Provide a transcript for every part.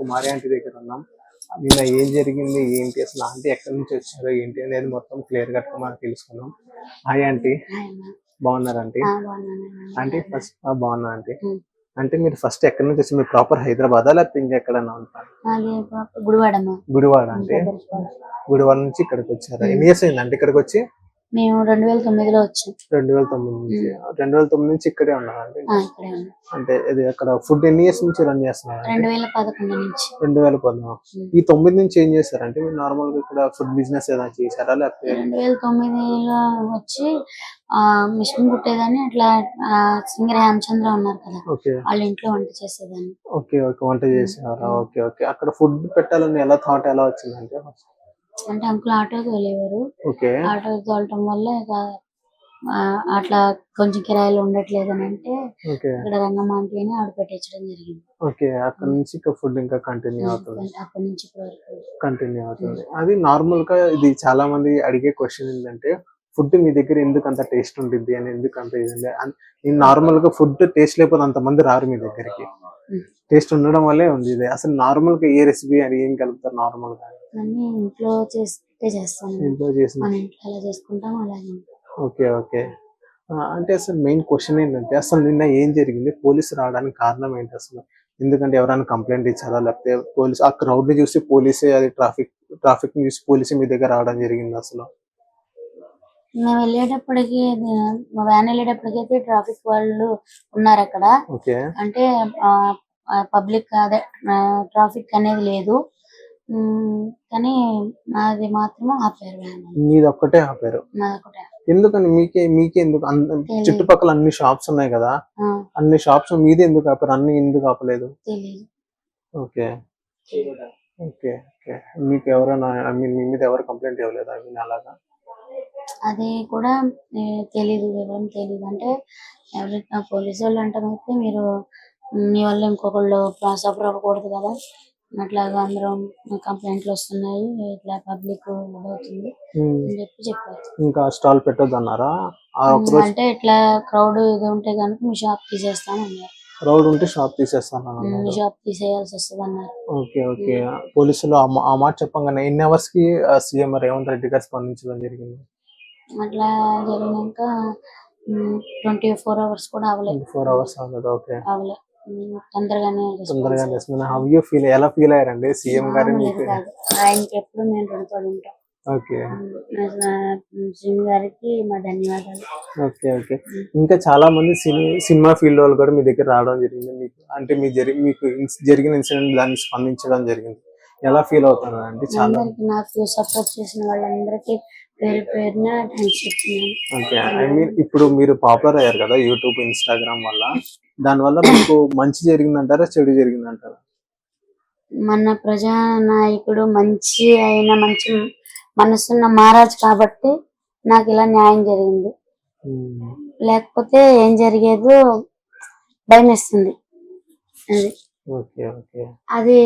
కుమారి aunty దగ్గర ఉన్నాం. నిన్న ఏం జరిగింది ఏంటి అసలు ఆంటీ ఎక్కడి నుంచి వచ్చారో ఏంటి అనేది మొత్తం క్లియర్ కట్ మనం తెలుసుకున్నాం. హాయ్ ఆంటీ, బాగున్నారా ఆంటీ? ఆంటీ ఫస్ట్ బాగున్నా ఆంటీ. అంటే మీరు ఫస్ట్ ఎక్కడి నుంచి వచ్చి మీరు ప్రాపర్ హైదరాబాద్ లేకపోతే ఇంకెక్కడన్నా ఉంటారు? గుడివాడ అంటే గుడివాడ నుంచి ఇక్కడికి వచ్చారా? ఎన్ని ఇయర్స్ అయింది అంటే ఇక్కడికి వచ్చి? మేము 2009లో వచ్చాం. 2009 నుంచి 2009 నుంచి ఇక్కడే ఉన్నారండి. అంటే ఇది అక్కడ ఫుడ్ ఎన్ని ఇయర్స్ నుంచి రన్ చేస్తున్నారు? 2011 నుంచి. 2011. ఈ 9 నుంచి ఏం చేస్తారంటే మీరు నార్మల్ గా ఇక్కడ ఫుడ్ బిజినెస్ ఏదైనా చేశారా లేకపోతే? 2009లో వచ్చి మిషన్ కుట్టేదాన్ని. అట్లా సింగర్ హేమచంద్ర ఉన్నారు కదా, వాళ్ళ ఇంట్లో వంట చేసేదాన్ని. ఓకే ఓకే, వంట చేసేవారా? Okay okay. అక్కడ ఫుడ్ పెట్టాలని ఎలా థాట్ ఎలా వచ్చిందంటే? అంటే అంకుల్ ఆటో తోలేవారు. ఆటో తోలటం వల్ల ఇక అట్లా కొంచెం కిరాయిలు ఉండట్లేదు అని అంటే ఇక్కడ రంగమ్మ ఆంటీ అని ఆవిడ పెట్టించడం జరిగింది. ఓకే, అక్కడ నుంచి ఇక ఫుడ్ ఇంకా కంటిన్యూ అవుతుంది. అక్కడి నుంచి కంటిన్యూ అవుతుంది. అది నార్మల్ గా ఇది చాలా మంది అడిగే క్వశ్చన్ ఏంటంటే ఫుడ్ మీ దగ్గర ఎందుకు అంత టేస్ట్ ఉంటుంది అని, ఎందుకు అంత ఇది నార్మల్ గా ఫుడ్ టేస్ట్ లేకపోతే అంత మంది రారు మీ దగ్గరికి. టేస్ట్ ఉండడం వల్లే ఉంది ఇది. అసలు నార్మల్ గా ఏ రెసిపీ అని ఏం కలుపుతారు నార్మల్ గా? ఇంట్లో చేస్తే చేస్తాను. ఇంట్లో చేసి అలా చేసుకుంటాం. అలాగే. Okay okay. అంటే అసలు మెయిన్ క్వశ్చన్ ఏంటంటే అసలు నిన్న ఏం జరిగింది? పోలీసు రావడానికి కారణం ఏంటి అసలు? ఎందుకంటే ఎవరైనా కంప్లైంట్ ఇచ్చారా లేకపోతే పోలీసు ఆ క్రౌడ్ ని చూసి పోలీసే, అది ట్రాఫిక్ ని చూసి పోలీసే మీ దగ్గర రావడం జరిగింది అసలు? మేము వెళ్ళేటప్పటికి, వ్యాన్ వెళ్ళేటప్పటికైతే ట్రాఫిక్ వాళ్ళు ఉన్నారు అక్కడ. అంటే పబ్లిక్ అదే ట్రాఫిక్ అనేది లేదు. కానీ నాది మాత్రం ఆపారు. మీది ఒక్కటే ఆపారు? ఎందుకని? మీకే ఎందుకు? చుట్టుపక్కల అన్ని షాప్స్ ఉన్నాయి కదా, అన్ని షాప్స్ మీదే ఎందుకు ఆపారు? అన్ని ఎందుకు ఆపలేదు? Okay okay okay. మీకు ఎవరైనా మీ మీద ఎవరు కంప్లైంట్ ఇవ్వలేదు? ఐ మీన్ అలాగా? అది కూడా తెలీదు, వివరం తెలీదు. అంటే ఎవరైనా పోలీసు వాళ్ళు అంటామైతే మీరు మీ వల్ల ఇంకొకళ్ళు సఫర్ అవ్వకూడదు కదా, అట్లాగా అందరం కంప్లైంట్లు వస్తున్నాయి, ఇట్లా పబ్లిక్ అవుతుంది అని చెప్పారు. ఇంకా స్టాల్ పెట్టొద్దు అన్నారా? అంటే ఇట్లా క్రౌడ్ ఇది ఉంటే కనుక మీ షాప్ తీసేస్తాను అన్నారు. క్రౌడ్ ఉంటే షాప్ తీసేస్తాను, మీ షాప్ తీసేయాల్సి వస్తుంది అన్నారు. Okay okay. పోలీసులు ఆ మాట చెప్పగానే ఎన్ని అవర్స్ కి సీఎం రేవంత్ రెడ్డి గారు స్పందించడం జరిగింది? అట్లా జరిగినాక 24 hours కూడా అవ్వలేదు. 24 hours అవ్వలేదు. ఓకే, అవ్వలేదు. తొందరగానే. How you feel? ఎలా ఫీల్ అయ్యారండి సీఎం గారు? ఆయనకి ఎప్పుడు మేము రుణపడి ఉంటాం. ఓకే, సీఎం గారికి మా ధన్యవాదాలు. Okay okay. ఇంకా చాలా మంది సినిమా ఫీల్డ్ వాళ్ళు కూడా మీ దగ్గర రావడం జరిగింది. మీకు అంటే మీకు జరిగిన ఇన్సిడెంట్ దాన్ని స్పందించడం జరిగింది. ఎలా ఫీల్ అవుతారు అంటే? చాలా నాకు సపోర్ట్ చేసిన వాళ్ళందరికీ పేరు పేరున థాంక్స్ చెప్తున్నాను. ఓకే, ఐ మీన్ ఇప్పుడు మీరు పాపులర్ అయ్యారు కదా యూట్యూబ్, ఇన్స్టాగ్రామ్ వల్ల. దాని వల్ల మీకు మంచి జరిగిందంటారా చెడు జరిగిందంటారా? మన ప్రజా నాయకుడు మంచి అయిన మంచి మనసున్న మహారాజ్ కాబట్టి నాకు ఇలా న్యాయం జరిగింది. లేకపోతే ఏం జరిగేదో భయం వేస్తుంది. అది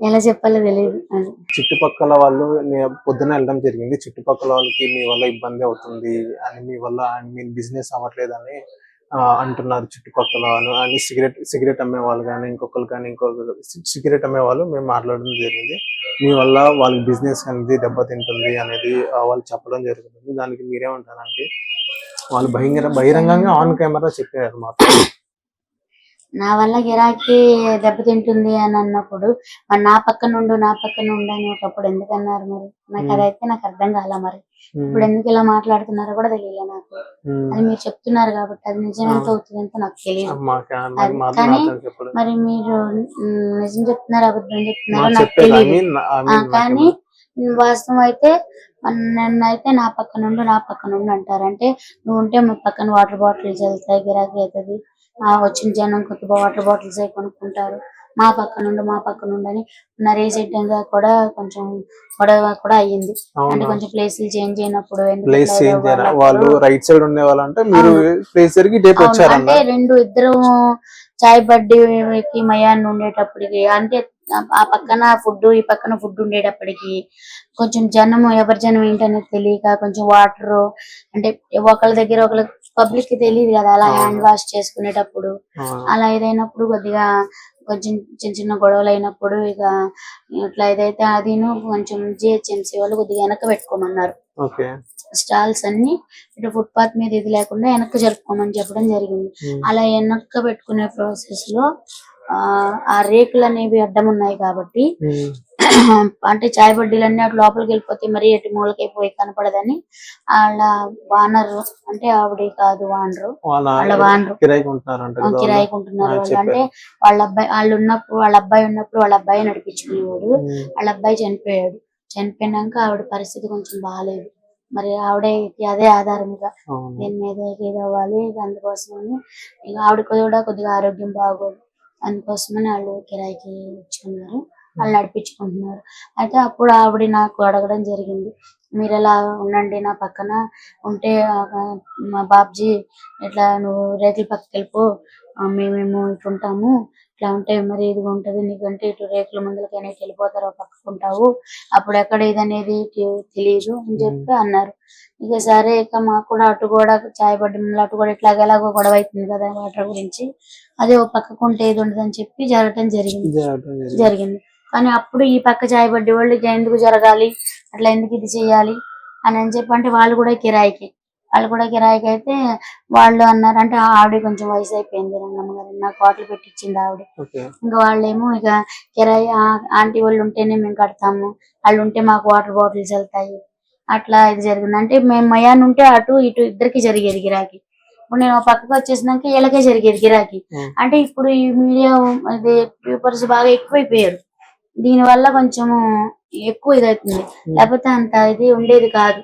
ఎలా చెప్పాలో తెలియదు. చుట్టుపక్కల వాళ్ళు పొద్దున వెళ్ళడం జరిగింది, చుట్టుపక్కల వాళ్ళకి మీ వల్ల ఇబ్బంది అవుతుంది అని, మీ వల్ల బిజినెస్ అవ్వట్లేదు అని అంటున్నారు చుట్టుపక్కల అని. సిగరెట్ అమ్మే వాళ్ళు కానీ ఇంకొకరు కానీ సిగరెట్ అమ్మే వాళ్ళు మేము మాట్లాడడం జరిగింది. మీ వల్ల వాళ్ళకి బిజినెస్ అనేది దెబ్బతింటుంది అనేది వాళ్ళు చెప్పడం జరుగుతుంది. దానికి మీరేమంటారంటే? వాళ్ళు బహిరంగంగా ఆన్ కెమెరా చెప్పారు మాకు. నా వల్ల గిరాకీ దెబ్బతింటుంది అని అన్నప్పుడు మరి నా పక్కన ఉండు అని ఒకప్పుడు ఎందుకు అన్నారు? మరి నాకు అదైతే నాకు అర్థం కాల. మరి ఇప్పుడు ఎందుకు ఇలా మాట్లాడుతున్నారో కూడా తెలియలే నాకు. అది మీరు చెప్తున్నారు కాబట్టి అది నిజం ఎంత అవుతుంది ఎంత నాకు తెలియదు. కానీ మరి మీరు నిజం చెప్తున్నారు అబద్ధం చెప్తున్నారో నాకు తెలియదు. కానీ వాస్తవం అయితే నన్నైతే నా పక్కన ఉండు అంటారంటే, నువ్వు ఉంటే మా పక్కన వాటర్ బాటిల్స్ వెళ్తాయి, గిరాకీ అవుతుంది, వచ్చిన జనం కొత్త వాటర్ బాటిల్స్ అవి కొనుక్కుంటారు, మా పక్కన ఉండని రీసెంట్ గా కూడా కొంచెం గొడవ కూడా అయ్యింది. అంటే కొంచెం ప్లేసులు చేంజ్ అయినప్పుడు అంటే ఇద్దరు చాయ్ బడ్డీకి మయాన్ని ఉండేటప్పటికి, అంటే ఆ పక్కన ఫుడ్ ఈ పక్కన ఫుడ్ ఉండేటప్పటికి కొంచెం ఎవరి జనం ఏంటనేది తెలియక కొంచెం వాటర్ అంటే ఒకళ్ళ దగ్గర ఒకళ్ళ పబ్లిక్ కి తెలియదు కదా అలా అవును. హ్యాండ్ వాష్ చేసుకునేటప్పుడు అవును. అలా ఏదైనప్పుడు కొద్దిగా కొంచెం చిన్న చిన్న గొడవలు అయినప్పుడు ఇక ఇట్లా ఏదైతే అది కొంచెం జిహెచ్ఎంసీ వాళ్ళు కొద్దిగా వెనక పెట్టుకోమన్నారు ఓకే. స్టాల్స్ అన్ని ఇటు ఫుట్పాత్ మీద ఇది లేకుండా వెనక్కి జరుపుకోమని చెప్పడం జరిగింది. అలా వెనక్కి పెట్టుకునే ప్రాసెస్ లో ఆ రేకులు అనేవి అడ్డం ఉన్నాయి కాబట్టి అంటే చాయ్ బడ్డీలన్నీ అటు లోపలికి వెళ్ళిపోతే మరి ఎటు మూలకైపోయి కనపడదని వాళ్ళ వానర్ అంటే ఆవిడ కాదు వానరు వాళ్ళ వానరు కిరాయికి ఉంటున్నారు వాళ్ళు. అంటే వాళ్ళ అబ్బాయి ఉన్నప్పుడు వాళ్ళ అబ్బాయి నడిపించుకునేవాడు. వాళ్ళ అబ్బాయి చనిపోయాడు. చనిపోయినాక ఆవిడ పరిస్థితి కొంచెం బాగాలేదు. మరి ఆవిడకి అదే ఆధారంగా దీని మీద ఏదో అవ్వాలి. అందుకోసమని ఇక ఆవిడ కూడా కొద్దిగా ఆరోగ్యం బాగోదు. అందుకోసమని వాళ్ళు కిరాయికి ఇచ్చుకున్నారు. వాళ్ళు నడిపించుకుంటున్నారు. అయితే అప్పుడు ఆవిడ నాకు అడగడం జరిగింది, మీరు ఎలా ఉండండి నా పక్కన ఉంటే మా బాబ్జీ ఇట్లా నువ్వు రేకుల పక్కకి వెళ్ళిపో, మేమేమో ఇటు ఉంటాము, ఇట్లా ఉంటే మరి ఇదిగా ఉంటది నీకంటే ఇటు రేకుల ముందులకైనా ఇటు వెళ్ళిపోతారో పక్కకుంటావు, అప్పుడు ఎక్కడ ఇది అనేది తెలియదు అని చెప్పి అన్నారు. ఇక సరే ఇక మాకు కూడా అటు కూడా చాయ్ పడ్డ అటు కూడా ఇట్లాగ ఎలాగో గొడవ అవుతుంది కదా వాటర్ గురించి, అదే ఓ పక్కకుంటే ఏది ఉండదు అని చెప్పి జరగటం జరిగింది. కానీ అప్పుడు ఈ పక్క చాయ్ పడ్డే వాళ్ళు ఎందుకు జరగాలి, అట్లా ఎందుకు ఇది చెయ్యాలి అని చెప్పి అంటే వాళ్ళు కూడా కిరాయికి అయితే వాళ్ళు అన్నారు. అంటే ఆవిడ కొంచెం వయసు అయిపోయింది రంగమ్మ గారు, నాకు వాటర్ పెట్టించింది ఆవిడ. ఇంకా వాళ్ళేమో ఇక కిరాయి ఆంటీ వాళ్ళు ఉంటేనే మేము కడతాము, వాళ్ళు ఉంటే మాకు వాటర్ బాటిల్స్ వెళ్తాయి, అట్లా ఇది జరిగింది. అంటే మేము మయాన్ ఉంటే అటు ఇటు ఇద్దరికి జరిగేది గిరాకీ. ఇప్పుడు నేను పక్కకు వచ్చేసినాక వీళ్ళకే జరిగేది గిరాకీ. అంటే ఇప్పుడు ఈ మీడియా ఇది పేపర్స్ బాగా ఎక్కువైపోయారు. దీని వల్ల కొంచెం ఎక్కువ ఇదవుతుంది, లేకపోతే అంత ఇది ఉండేది కాదు.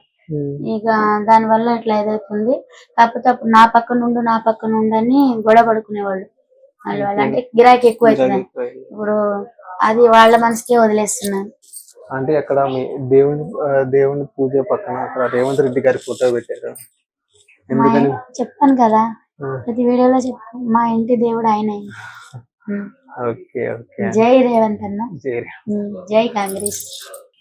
ఇక దాని వల్ల ఇట్లా ఇదవుతుంది. కాకపోతే అప్పుడు నా పక్క నుండి అని గొడవ పడుకునేవాళ్ళు వాళ్ళు. అంటే గిరాకీ ఎక్కువ అవుతుంది. ఇప్పుడు అది వాళ్ళ మనసుకే వదిలేస్తున్నాను. అంటే అక్కడ మీ దేవుని పూజ పక్కన అక్కడ రేవంత్ రెడ్డి గారి ఫోటో పెట్టారు. చెప్పాను కదా ప్రతి వీడియోలో చెప్పాను, మా ఇంటి దేవుడు ఆయన. జై రేవంత్ అన్న, జై కాంగ్రెస్.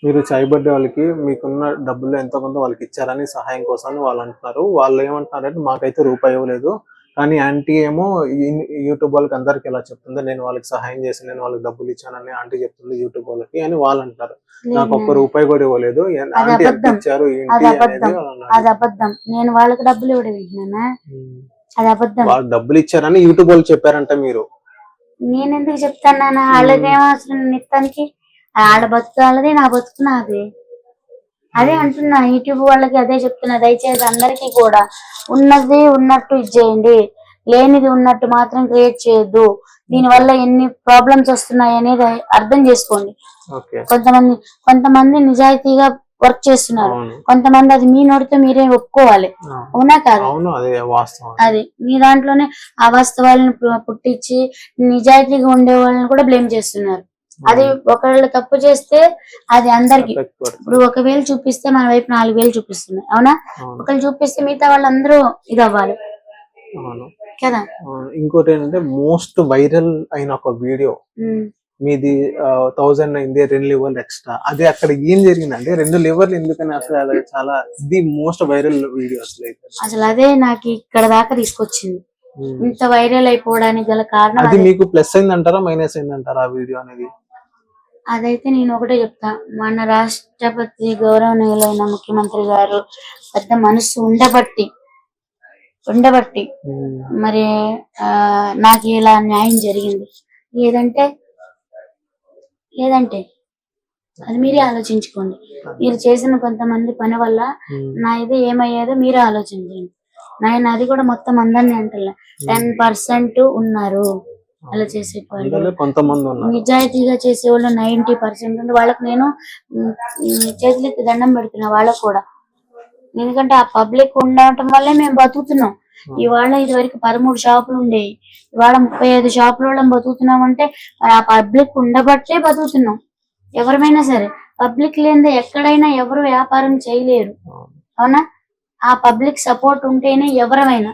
మీరు చాయ్ బడ్డే వాళ్ళకి మీకున్న డబ్బులు ఎంతో కొంత వాళ్ళకి ఇచ్చారని సహాయం కోసం వాళ్ళు అంటున్నారు. వాళ్ళు ఏమంటున్నారంటే మాకైతే రూపాయి ఇవ్వలేదు, కానీ ఆంటీ ఏమో యూట్యూబ్ వాళ్ళకి అందరికి ఎలా చెప్తుంది, నేను వాళ్ళకి సహాయం చేసి నేను వాళ్ళకి డబ్బులు ఇచ్చానని ఆంటీ చెప్తుంది యూట్యూబ్ వాళ్ళకి అని వాళ్ళు అంటారు. నాకు ఒక్క రూపాయి కూడా ఇవ్వలేదు, ఆంటీ ఎంత ఇచ్చారు ఏంటి అనేది అది అబద్ధం. నేను వాళ్ళకి డబ్బులు ఇవ్వడం వింటున్నానా, అది అబద్ధం. వాళ్ళు డబ్బులు ఇచ్చారని యూట్యూబ్ వాళ్ళు చెప్పారంట. మీరు నేను ఎందుకు చెప్తాను, వాళ్ళకేమో అసలు నిత్యానికి ఆడ బతుకు వాళ్ళది, నా బతుకు నాది. అదే అంటున్నా, యూట్యూబ్ వాళ్ళకి అదే చెప్తున్నా, దయచేసి అందరికీ కూడా ఉన్నది ఉన్నట్టు ఇచ్చేయండి, లేనిది ఉన్నట్టు మాత్రం క్రియేట్ చేయొద్దు. దీని వల్ల ఎన్ని ప్రాబ్లమ్స్ వస్తున్నాయి అనేది అర్థం చేసుకోండి. కొంతమంది నిజాయితీగా వర్క్ చేస్తున్నారు, కొంతమంది అది మీ నోటితో మీరే ఒప్పుకోవాలి. అవునా కాదు? అది మీ దాంట్లోనే అవాస్తవాలను పుట్టించి నిజాయితీగా ఉండే వాళ్ళని కూడా బ్లేమ్ చేస్తున్నారు. అది ఒకళ్ళు తప్పు చేస్తే అది అందరికి, ఇప్పుడు 1000 చూపిస్తే మన వైపు 4000 చూపిస్తున్నాయి. అవునా? ఒకళ్ళు చూపిస్తే మిగతా వాళ్ళందరూ ఇది అవ్వాలి కదా. ఇంకోటి ఏంటంటే మోస్ట్ వైరల్ అయిన ఒక వీడియో మీది 1000 అయింది, 2 లివర్లు ఎక్స్ట్రా. అది అక్కడ ఏం జరిగిందంటే 2 లివర్లు ఎందుకని అసలు చాలా ఇది మోస్ట్ వైరల్ వీడియో అసలు అదే నాకు ఇక్కడ దాకా తీసుకొచ్చింది. ఇంత వైరల్ అయిపోవడానికి గల కారణం అది మీకు ప్లస్ అయిందంటారా మైనస్ అయిందంటారా ఆ వీడియో అనేది? అదైతే నేను ఒకటే చెప్తా, మన రాష్ట్రపతి గౌరవనీయులైన ముఖ్యమంత్రి గారు పెద్ద మనసు ఉండబట్టి మరి నాకు ఇలా న్యాయం జరిగింది. లేదంటే అది మీరే ఆలోచించుకోండి. మీరు చేసిన కొంతమంది పని వల్ల నా ఇది ఏమయ్యేదో మీరే ఆలోచించండి. నేను అది కూడా మొత్తం అందరినీ అంటలే, 10% ఉన్నారు అలా చేసేవాళ్ళు, నిజాయితీగా చేసేవాళ్ళు 90% ఉంది. వాళ్ళకి నేను చేతులెత్తి దండం పెడుతున్నా వాళ్ళకు కూడా. ఎందుకంటే ఆ పబ్లిక్ ఉండటం వల్లే మేము బతుకుతున్నాం. ఇవాళ ఇది వరకు 13 షాపులు ఉండేవి, ఇవాళ 35 షాపుల బతుకుతున్నాం. అంటే ఆ పబ్లిక్ ఉండబట్టే బతుకుతున్నాం. ఎవరైనా సరే పబ్లిక్ లేనిదే ఎక్కడైనా ఎవరు వ్యాపారం చేయలేరు. అవునా? ఆ పబ్లిక్ సపోర్ట్ ఉంటేనే ఎవరైనా